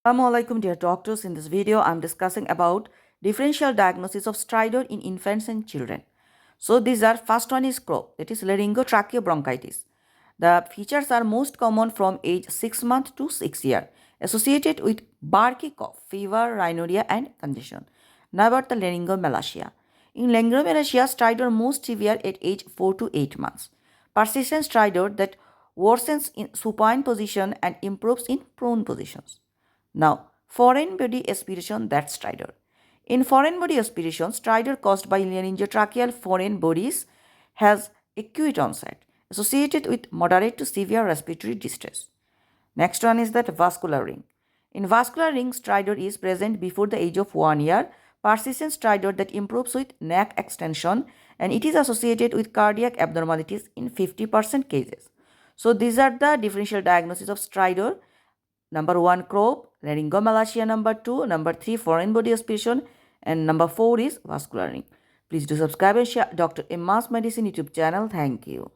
Assalamualaikum dear doctors. In this video I am discussing about differential diagnosis of stridor in infants and children. So these are, first one is Croup, that is laryngotracheobronchitis. The features are most common from age 6 months to 6 years, associated with barky cough, fever, rhinorrhea and congestion. Now about the laryngomalacia. In laryngomalacia, stridor most severe at age 4 to 8 months. Persistent stridor that worsens in supine position and improves in prone positions. Now, foreign body aspiration, that's stridor. In foreign body aspiration, stridor caused by laryngotracheal foreign bodies has acute onset, associated with moderate to severe respiratory distress. Next one is that vascular ring. In vascular ring, stridor is present before the age of 1 year, persistent stridor that improves with neck extension, and it is associated with cardiac abnormalities in 50% cases. So these are the differential diagnosis of stridor. Number 1, Croup, Laryngomalacia. Number 2, number 3, foreign body aspiration, and number 4 is vascular ring. Please do subscribe and share Dr. Emma's Medicine YouTube channel. Thank you.